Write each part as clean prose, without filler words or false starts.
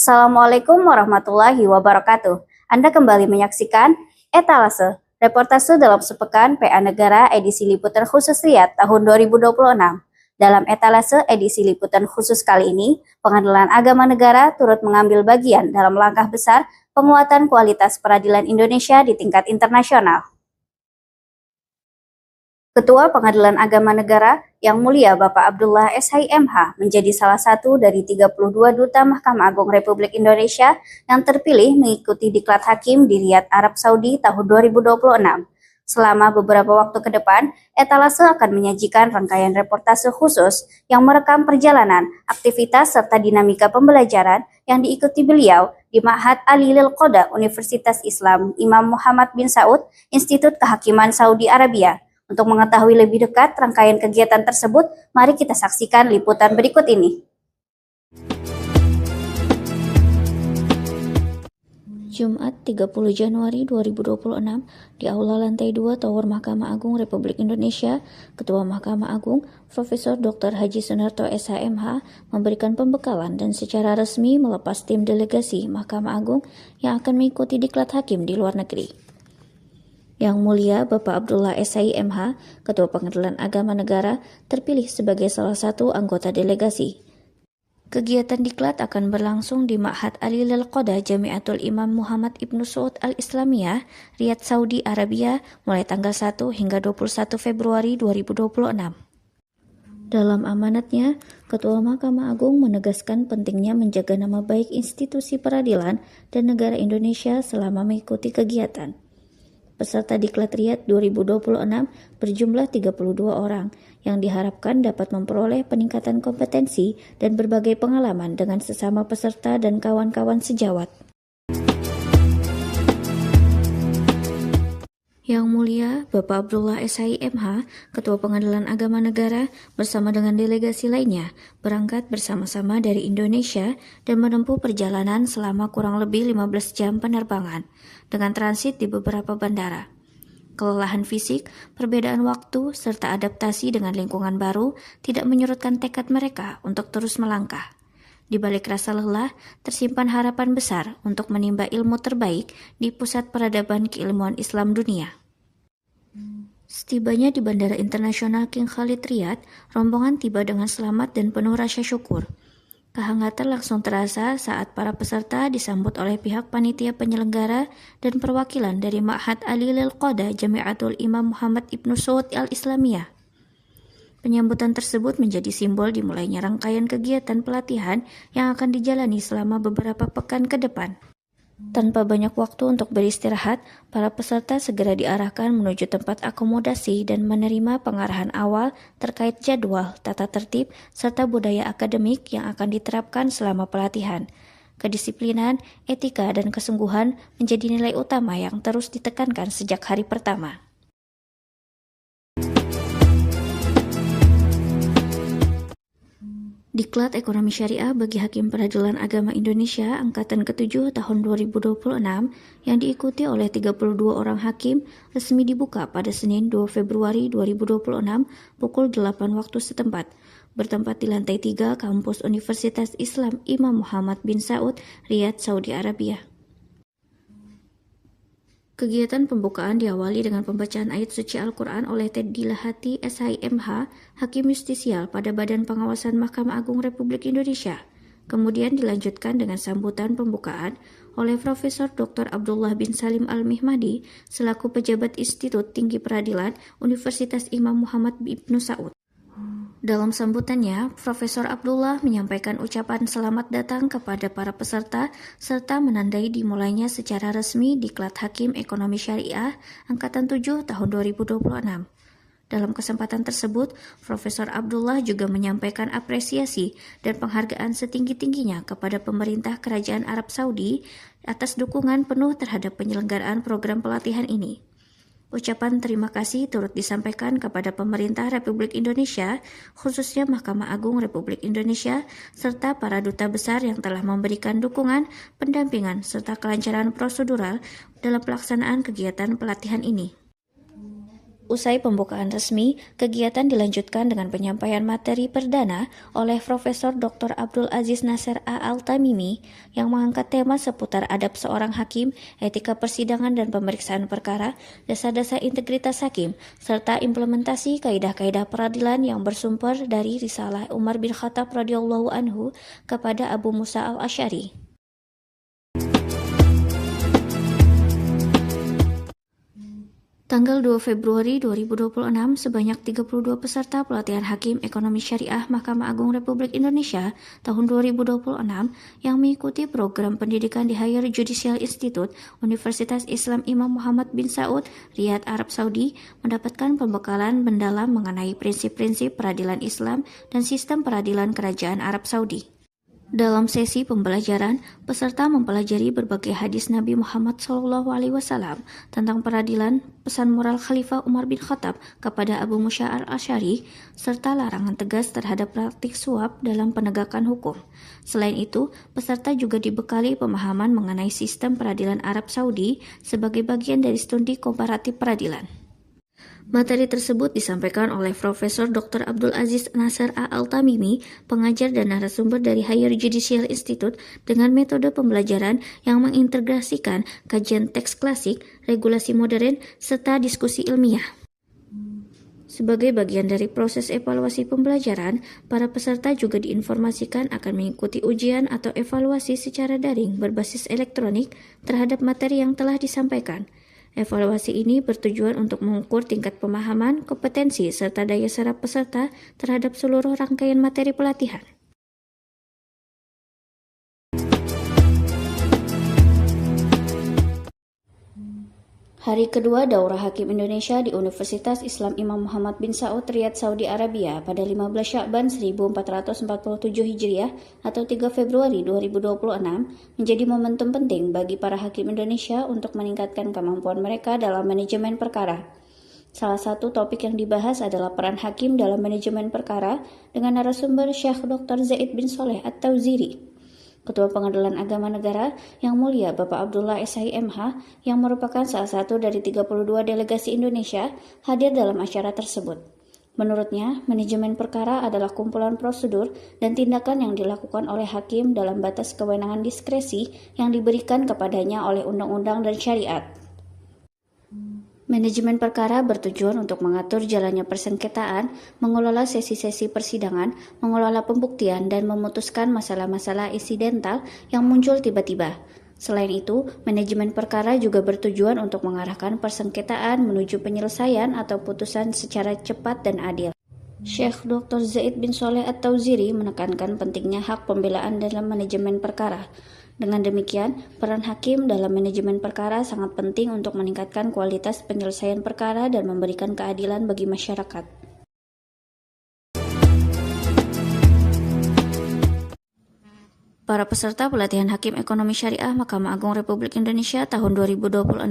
Assalamualaikum warahmatullahi wabarakatuh. Anda kembali menyaksikan Etalase, reportase dalam sepekan PA Negara edisi liputan khusus Riyadh tahun 2026. Dalam Etalase edisi liputan khusus kali ini, Pengadilan Agama Negara turut mengambil bagian dalam langkah besar penguatan kualitas peradilan Indonesia di tingkat internasional. Ketua Pengadilan Agama Negara Yang Mulia Bapak Abdullah SHIMH menjadi salah satu dari 32 Duta Mahkamah Agung Republik Indonesia yang terpilih mengikuti diklat hakim di Riyadh, Arab Saudi tahun 2026. Selama beberapa waktu ke depan, Etalase akan menyajikan rangkaian reportase khusus yang merekam perjalanan, aktivitas, serta dinamika pembelajaran yang diikuti beliau di Ma'had Ali Lil Qoda Universitas Islam Imam Muhammad bin Saud, Institut Kehakiman Saudi Arabia. Untuk mengetahui lebih dekat rangkaian kegiatan tersebut, mari kita saksikan liputan berikut ini. Jumat 30 Januari 2026 di Aula Lantai 2 Tower Mahkamah Agung Republik Indonesia, Ketua Mahkamah Agung Profesor Dr. Haji Sunarto SHMH memberikan pembekalan dan secara resmi melepas tim delegasi Mahkamah Agung yang akan mengikuti diklat hakim di luar negeri. Yang Mulia Bapak Abdullah SHIMH, Ketua Pengadilan Agama Negara, terpilih sebagai salah satu anggota delegasi. Kegiatan diklat akan berlangsung di Ma'had Ali Lil Qoda Jamiatul Imam Muhammad Ibnu Saud Al-Islamiyah, Riyadh, Saudi Arabia, mulai tanggal 1 hingga 21 Februari 2026. Dalam amanatnya, Ketua Mahkamah Agung menegaskan pentingnya menjaga nama baik institusi peradilan dan negara Indonesia selama mengikuti kegiatan. Peserta diklat Riyadh 2026 berjumlah 32 orang yang diharapkan dapat memperoleh peningkatan kompetensi dan berbagai pengalaman dengan sesama peserta dan kawan-kawan sejawat. Yang Mulia Bapak Abdullah SHIMH, Ketua Pengadilan Agama Negara bersama dengan delegasi lainnya berangkat bersama-sama dari Indonesia dan menempuh perjalanan selama kurang lebih 15 jam penerbangan dengan transit di beberapa bandara. Kelelahan fisik, perbedaan waktu, serta adaptasi dengan lingkungan baru tidak menyurutkan tekad mereka untuk terus melangkah. Di balik rasa lelah, tersimpan harapan besar untuk menimba ilmu terbaik di Pusat Peradaban Keilmuan Islam Dunia. Setibanya di Bandara Internasional King Khalid Riyadh, rombongan tiba dengan selamat dan penuh rasa syukur. Kehangatan langsung terasa saat para peserta disambut oleh pihak panitia penyelenggara dan perwakilan dari Ma'had Ali Lil Qoda Jamiatul Imam Muhammad Ibnu Saud Al-Islamiyah. Penyambutan tersebut menjadi simbol dimulainya rangkaian kegiatan pelatihan yang akan dijalani selama beberapa pekan ke depan. Tanpa banyak waktu untuk beristirahat, para peserta segera diarahkan menuju tempat akomodasi dan menerima pengarahan awal terkait jadwal, tata tertib, serta budaya akademik yang akan diterapkan selama pelatihan. Kedisiplinan, etika, dan kesungguhan menjadi nilai utama yang terus ditekankan sejak hari pertama. Diklat Ekonomi Syariah bagi Hakim Peradilan Agama Indonesia Angkatan ke-7 tahun 2026 yang diikuti oleh 32 orang hakim resmi dibuka pada Senin 2 Februari 2026 pukul 8 waktu setempat, bertempat di lantai 3 kampus Universitas Islam Imam Muhammad bin Saud, Riyadh, Saudi Arabia. Kegiatan pembukaan diawali dengan pembacaan ayat suci Al-Quran oleh Teddy Lahati SHIMH, Hakim Justisial pada Badan Pengawasan Mahkamah Agung Republik Indonesia. Kemudian dilanjutkan dengan sambutan pembukaan oleh Profesor Dr. Abdullah bin Salim Al-Mihmadi selaku Pejabat Institut Tinggi Peradilan Universitas Imam Muhammad Ibnu Saud. Dalam sambutannya, Profesor Abdullah menyampaikan ucapan selamat datang kepada para peserta serta menandai dimulainya secara resmi Diklat Hakim Ekonomi Syariah Angkatan 7 tahun 2026. Dalam kesempatan tersebut, Profesor Abdullah juga menyampaikan apresiasi dan penghargaan setinggi-tingginya kepada pemerintah Kerajaan Arab Saudi atas dukungan penuh terhadap penyelenggaraan program pelatihan ini. Ucapan terima kasih turut disampaikan kepada pemerintah Republik Indonesia, khususnya Mahkamah Agung Republik Indonesia, serta para duta besar yang telah memberikan dukungan, pendampingan, serta kelancaran prosedural dalam pelaksanaan kegiatan pelatihan ini. Usai pembukaan resmi, kegiatan dilanjutkan dengan penyampaian materi perdana oleh Profesor Dr. Abdul Aziz Nasser A.Al-Tamimi yang mengangkat tema seputar adab seorang hakim, etika persidangan dan pemeriksaan perkara, dasar-dasar integritas hakim, serta implementasi kaidah-kaidah peradilan yang bersumber dari risalah Umar bin Khattab radhiyallahu anhu kepada Abu Musa al-Asy'ari. Tanggal 2 Februari 2026, sebanyak 32 peserta pelatihan Hakim Ekonomi Syariah Mahkamah Agung Republik Indonesia tahun 2026 yang mengikuti program pendidikan di Higher Judicial Institute Universitas Islam Imam Muhammad bin Saud, Riyadh, Arab Saudi, mendapatkan pembekalan mendalam mengenai prinsip-prinsip peradilan Islam dan sistem peradilan Kerajaan Arab Saudi. Dalam sesi pembelajaran, peserta mempelajari berbagai hadis Nabi Muhammad SAW tentang peradilan, pesan moral Khalifah Umar bin Khattab kepada Abu Musa al-Asy'ari, serta larangan tegas terhadap praktik suap dalam penegakan hukum. Selain itu, peserta juga dibekali pemahaman mengenai sistem peradilan Arab Saudi sebagai bagian dari studi komparatif peradilan. Materi tersebut disampaikan oleh Profesor Dr. Abdul Aziz Nasser A.Al-Tamimi, pengajar dan narasumber dari Higher Judicial Institute, dengan metode pembelajaran yang mengintegrasikan kajian teks klasik, regulasi modern, serta diskusi ilmiah. Sebagai bagian dari proses evaluasi pembelajaran, para peserta juga diinformasikan akan mengikuti ujian atau evaluasi secara daring berbasis elektronik terhadap materi yang telah disampaikan. Evaluasi ini bertujuan untuk mengukur tingkat pemahaman, kompetensi, serta daya serap peserta terhadap seluruh rangkaian materi pelatihan. Hari kedua Daurah Hakim Indonesia di Universitas Islam Imam Muhammad bin Saud, Riyadh, Saudi Arabia pada 15 Sya'ban 1447 Hijriah atau 3 Februari 2026 menjadi momentum penting bagi para hakim Indonesia untuk meningkatkan kemampuan mereka dalam manajemen perkara. Salah satu topik yang dibahas adalah peran hakim dalam manajemen perkara dengan narasumber Syekh Dr. Zaid bin Soleh At-Tauziri, Ketua Pengadilan Agama Negara Yang Mulia Bapak Abdullah SIMH, yang merupakan salah satu dari 32 delegasi Indonesia hadir dalam acara tersebut. Menurutnya, manajemen perkara adalah kumpulan prosedur dan tindakan yang dilakukan oleh hakim dalam batas kewenangan diskresi yang diberikan kepadanya oleh undang-undang dan syariat. Manajemen perkara bertujuan untuk mengatur jalannya persengketaan, mengelola sesi-sesi persidangan, mengelola pembuktian, dan memutuskan masalah-masalah insidental yang muncul tiba-tiba. Selain itu, manajemen perkara juga bertujuan untuk mengarahkan persengketaan menuju penyelesaian atau putusan secara cepat dan adil. Syekh Dr. Zaid bin Soleh At-Tauziri menekankan pentingnya hak pembelaan dalam manajemen perkara. Dengan demikian, peran hakim dalam manajemen perkara sangat penting untuk meningkatkan kualitas penyelesaian perkara dan memberikan keadilan bagi masyarakat. Para peserta pelatihan Hakim Ekonomi Syariah Mahkamah Agung Republik Indonesia tahun 2026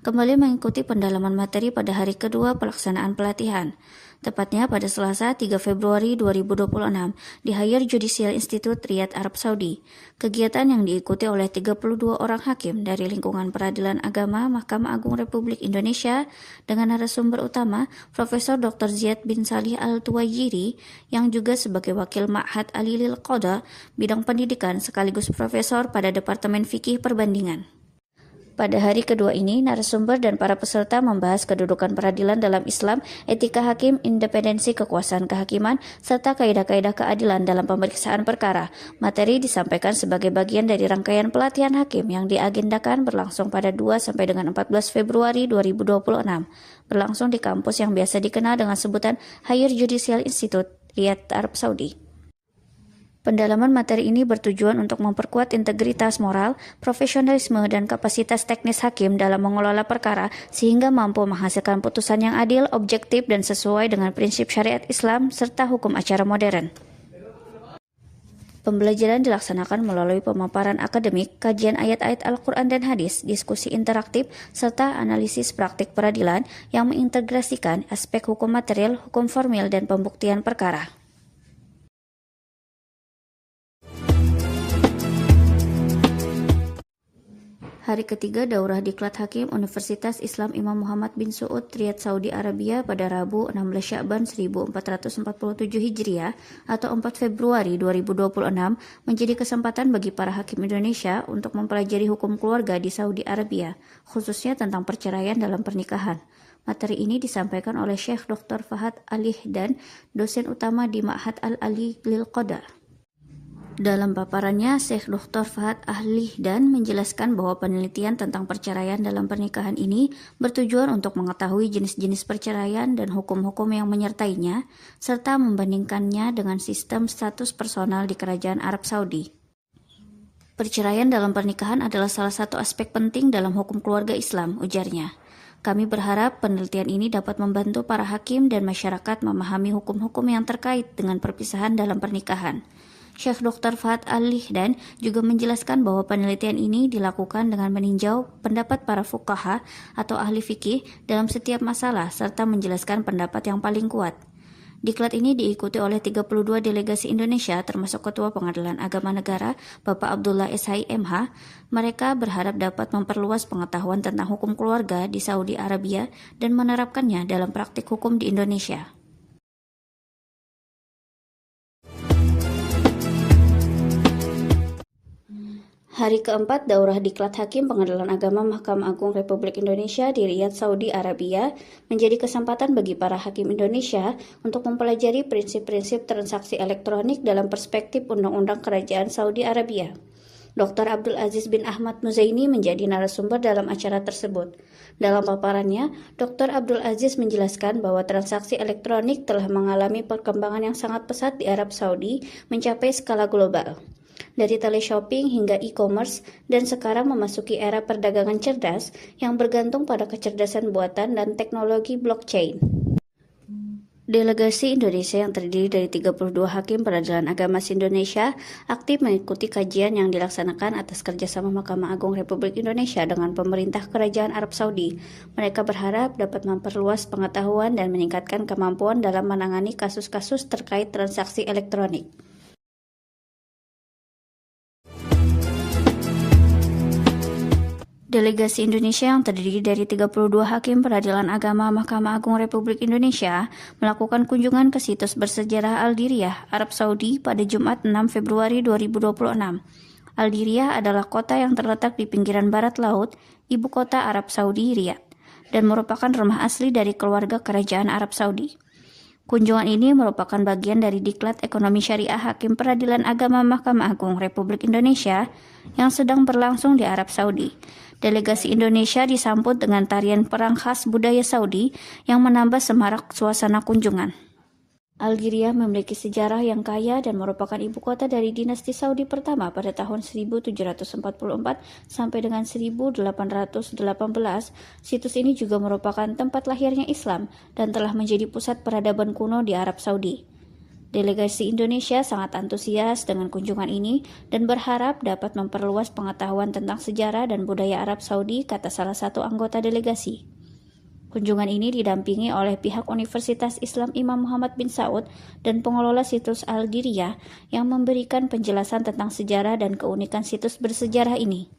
kembali mengikuti pendalaman materi pada hari kedua pelaksanaan pelatihan. Tepatnya pada Selasa 3 Februari 2026 di Higher Judicial Institute, Riyadh, Arab Saudi. Kegiatan yang diikuti oleh 32 orang hakim dari lingkungan peradilan agama Mahkamah Agung Republik Indonesia dengan narasumber utama Profesor Dr. Ziyad bin Salih Al-Tuwajiri yang juga sebagai wakil Ma'had Alilil Qadha bidang pendidikan sekaligus profesor pada Departemen Fikih Perbandingan. Pada hari kedua ini, narasumber dan para peserta membahas kedudukan peradilan dalam Islam, etika hakim, independensi kekuasaan kehakiman, serta kaidah-kaidah keadilan dalam pemeriksaan perkara. Materi disampaikan sebagai bagian dari rangkaian pelatihan hakim yang diagendakan berlangsung pada 2 sampai dengan 14 Februari 2026. Berlangsung di kampus yang biasa dikenal dengan sebutan Higher Judicial Institute, Riyadh, Arab Saudi. Pendalaman materi ini bertujuan untuk memperkuat integritas moral, profesionalisme, dan kapasitas teknis hakim dalam mengelola perkara sehingga mampu menghasilkan putusan yang adil, objektif, dan sesuai dengan prinsip syariat Islam serta hukum acara modern. Pembelajaran dilaksanakan melalui pemaparan akademik, kajian ayat-ayat Al-Quran dan hadis, diskusi interaktif, serta analisis praktik peradilan yang mengintegrasikan aspek hukum material, hukum formil, dan pembuktian perkara. Hari ketiga Daurah Diklat Hakim Universitas Islam Imam Muhammad bin Saud Riyadh Saudi Arabia pada Rabu 16 Sya'ban 1447 Hijriah atau 4 Februari 2026 menjadi kesempatan bagi para hakim Indonesia untuk mempelajari hukum keluarga di Saudi Arabia, khususnya tentang perceraian dalam pernikahan. Materi ini disampaikan oleh Syekh Dr. Fahad Al-Lihdan, dosen utama di Ma'had Al-Ali Lil Qada. Dalam paparannya, Syekh Dr. Fahad Al-Lihdan menjelaskan bahwa penelitian tentang perceraian dalam pernikahan ini bertujuan untuk mengetahui jenis-jenis perceraian dan hukum-hukum yang menyertainya, serta membandingkannya dengan sistem status personal di Kerajaan Arab Saudi. Perceraian dalam pernikahan adalah salah satu aspek penting dalam hukum keluarga Islam, ujarnya. Kami berharap penelitian ini dapat membantu para hakim dan masyarakat memahami hukum-hukum yang terkait dengan perpisahan dalam pernikahan. Syekh Dr. Fahad Al-Lihdan juga menjelaskan bahwa penelitian ini dilakukan dengan meninjau pendapat para fuqaha atau ahli fikih dalam setiap masalah serta menjelaskan pendapat yang paling kuat. Diklat ini diikuti oleh 32 delegasi Indonesia termasuk Ketua Pengadilan Agama Negara, Bapak Abdullah SHIMH. Mereka berharap dapat memperluas pengetahuan tentang hukum keluarga di Saudi Arabia dan menerapkannya dalam praktik hukum di Indonesia. Hari keempat Daurah Diklat Hakim Pengadilan Agama Mahkamah Agung Republik Indonesia di Riyadh, Saudi Arabia menjadi kesempatan bagi para hakim Indonesia untuk mempelajari prinsip-prinsip transaksi elektronik dalam perspektif Undang-Undang Kerajaan Saudi Arabia. Dr. Abdul Aziz bin Ahmad Muzaini menjadi narasumber dalam acara tersebut. Dalam paparannya, Dr. Abdul Aziz menjelaskan bahwa transaksi elektronik telah mengalami perkembangan yang sangat pesat di Arab Saudi mencapai skala global. Dari teleshopping hingga e-commerce, dan sekarang memasuki era perdagangan cerdas yang bergantung pada kecerdasan buatan dan teknologi blockchain. Delegasi Indonesia yang terdiri dari 32 hakim peradilan agama se-Indonesia aktif mengikuti kajian yang dilaksanakan atas kerjasama Mahkamah Agung Republik Indonesia dengan pemerintah Kerajaan Arab Saudi. Mereka berharap dapat memperluas pengetahuan dan meningkatkan kemampuan dalam menangani kasus-kasus terkait transaksi elektronik. Delegasi Indonesia yang terdiri dari 32 hakim peradilan agama Mahkamah Agung Republik Indonesia melakukan kunjungan ke situs bersejarah Al-Diriyah, Arab Saudi pada Jumat 6 Februari 2026. Al-Diriyah adalah kota yang terletak di pinggiran barat laut, ibu kota Arab Saudi, Riyadh, dan merupakan rumah asli dari keluarga kerajaan Arab Saudi. Kunjungan ini merupakan bagian dari Diklat Ekonomi Syariah Hakim Peradilan Agama Mahkamah Agung Republik Indonesia yang sedang berlangsung di Arab Saudi. Delegasi Indonesia disambut dengan tarian perang khas budaya Saudi yang menambah semarak suasana kunjungan. Al-Diriyah memiliki sejarah yang kaya dan merupakan ibu kota dari dinasti Saudi pertama pada tahun 1744 sampai dengan 1818. Situs ini juga merupakan tempat lahirnya Islam dan telah menjadi pusat peradaban kuno di Arab Saudi. Delegasi Indonesia sangat antusias dengan kunjungan ini dan berharap dapat memperluas pengetahuan tentang sejarah dan budaya Arab Saudi, kata salah satu anggota delegasi. Kunjungan ini didampingi oleh pihak Universitas Islam Imam Muhammad bin Saud dan pengelola situs Al-Diriyah yang memberikan penjelasan tentang sejarah dan keunikan situs bersejarah ini.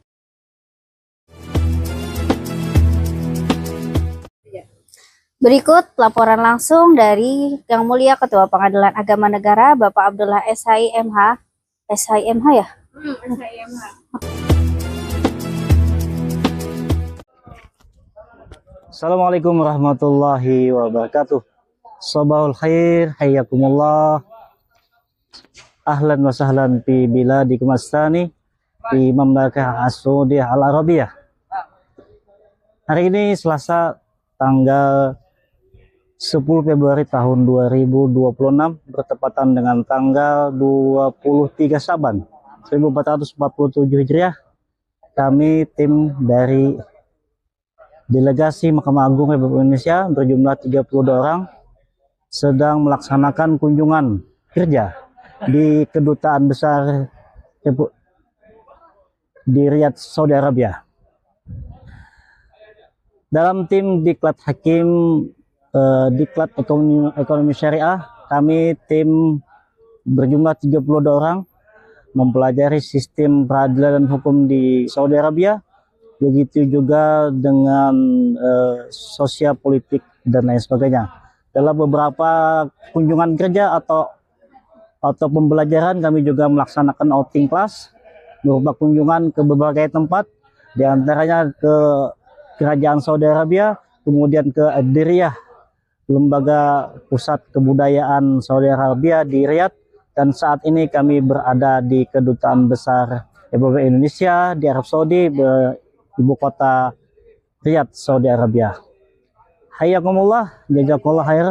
Berikut laporan langsung dari Yang Mulia Ketua Pengadilan Agama Negara, Bapak Abdullah SHIMH. SHIMH ya? SHIMH. Assalamualaikum warahmatullahi wabarakatuh. Sabahul khair, hayyakumullah. Ahlan wa sahlan fi biladikum as-sani di Mamlakah As-Saudiyah Al-Arabiyah. Hari ini Selasa tanggal 10 Februari tahun 2026 bertepatan dengan tanggal 23 Syaban 1447 Hijriah. Kami tim dari Delegasi Mahkamah Agung Republik Indonesia berjumlah 32 orang sedang melaksanakan kunjungan kerja di Kedutaan Besar di Riyadh, Saudi Arabia. Dalam tim Diklat Hakim Diklat Ekonomi Syariah, kami tim berjumlah 32 orang mempelajari sistem peradilan dan hukum di Saudi Arabia, begitu juga dengan sosial politik dan lain sebagainya. Dalam beberapa kunjungan kerja atau pembelajaran kami juga melaksanakan outing class berupa kunjungan ke berbagai tempat, di antaranya ke Kerajaan Saudi Arabia, kemudian ke Diriyah, Lembaga Pusat Kebudayaan Saudi Arabia di Riyadh, dan saat ini kami berada di Kedutaan Besar Republik Indonesia di Arab Saudi, ibu kota Riyadh, Saudi Arabia. Hayakumullah, jazakumullah khair.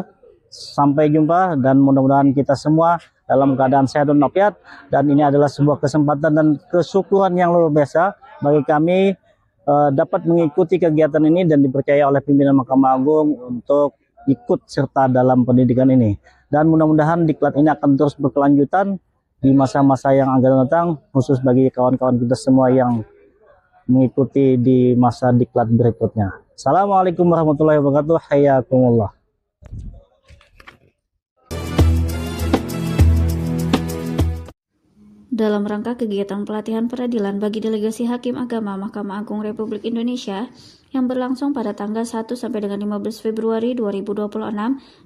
Sampai jumpa dan mudah-mudahan kita semua dalam keadaan sehat dan walafiat, dan ini adalah sebuah kesempatan dan kesyukuran yang luar biasa bagi kami dapat mengikuti kegiatan ini dan dipercaya oleh pimpinan Mahkamah Agung untuk ikut serta dalam pendidikan ini. Dan mudah-mudahan diklat ini akan terus berkelanjutan di masa-masa yang akan datang, khusus bagi kawan-kawan kita semua yang mengikuti di masa diklat berikutnya. Assalamualaikum warahmatullahi wabarakatuh. Hayakumullah. Dalam rangka kegiatan pelatihan peradilan bagi delegasi Hakim Agama Mahkamah Agung Republik Indonesia yang berlangsung pada tanggal 1 sampai dengan 15 Februari 2026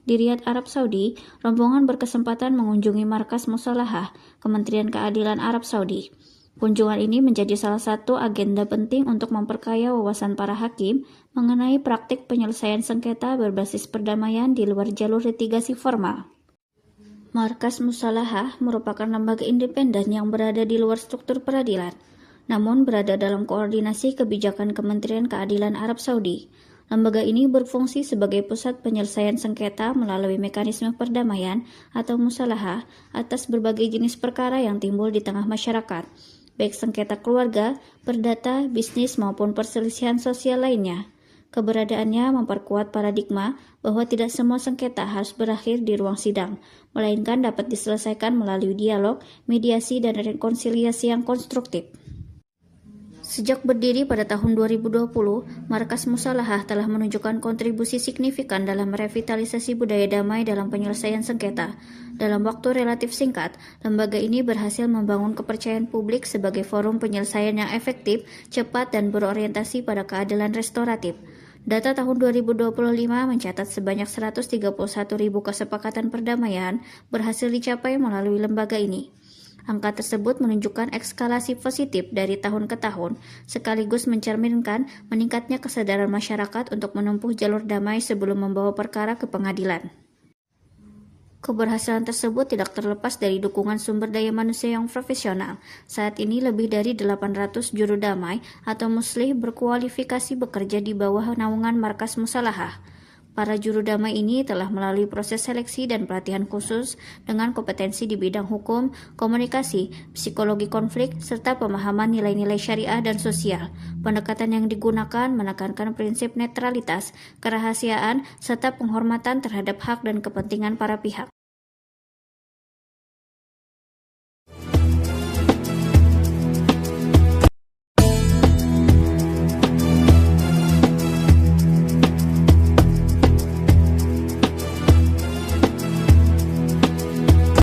di Riyadh, Arab Saudi, rombongan berkesempatan mengunjungi Markas Musalahah Kementerian Keadilan Arab Saudi. Kunjungan ini menjadi salah satu agenda penting untuk memperkaya wawasan para hakim mengenai praktik penyelesaian sengketa berbasis perdamaian di luar jalur litigasi formal. Markas Musalahah merupakan lembaga independen yang berada di luar struktur peradilan, namun berada dalam koordinasi kebijakan Kementerian Keadilan Arab Saudi. Lembaga ini berfungsi sebagai pusat penyelesaian sengketa melalui mekanisme perdamaian atau musalahah atas berbagai jenis perkara yang timbul di tengah masyarakat, baik sengketa keluarga, perdata, bisnis maupun perselisihan sosial lainnya. Keberadaannya memperkuat paradigma bahwa tidak semua sengketa harus berakhir di ruang sidang, melainkan dapat diselesaikan melalui dialog, mediasi, dan rekonsiliasi yang konstruktif. Sejak berdiri pada tahun 2020, Markas Musalahah telah menunjukkan kontribusi signifikan dalam merevitalisasi budaya damai dalam penyelesaian sengketa. Dalam waktu relatif singkat, lembaga ini berhasil membangun kepercayaan publik sebagai forum penyelesaian yang efektif, cepat, dan berorientasi pada keadilan restoratif. Data tahun 2025 mencatat sebanyak 131.000 kesepakatan perdamaian berhasil dicapai melalui lembaga ini. Angka tersebut menunjukkan eskalasi positif dari tahun ke tahun, sekaligus mencerminkan meningkatnya kesadaran masyarakat untuk menempuh jalur damai sebelum membawa perkara ke pengadilan. Keberhasilan tersebut tidak terlepas dari dukungan sumber daya manusia yang profesional. Saat ini lebih dari 800 juru damai atau muslih berkualifikasi bekerja di bawah naungan Markas Musalahah. Para juru damai ini telah melalui proses seleksi dan pelatihan khusus dengan kompetensi di bidang hukum, komunikasi, psikologi konflik, serta pemahaman nilai-nilai syariah dan sosial. Pendekatan yang digunakan menekankan prinsip netralitas, kerahasiaan, serta penghormatan terhadap hak dan kepentingan para pihak.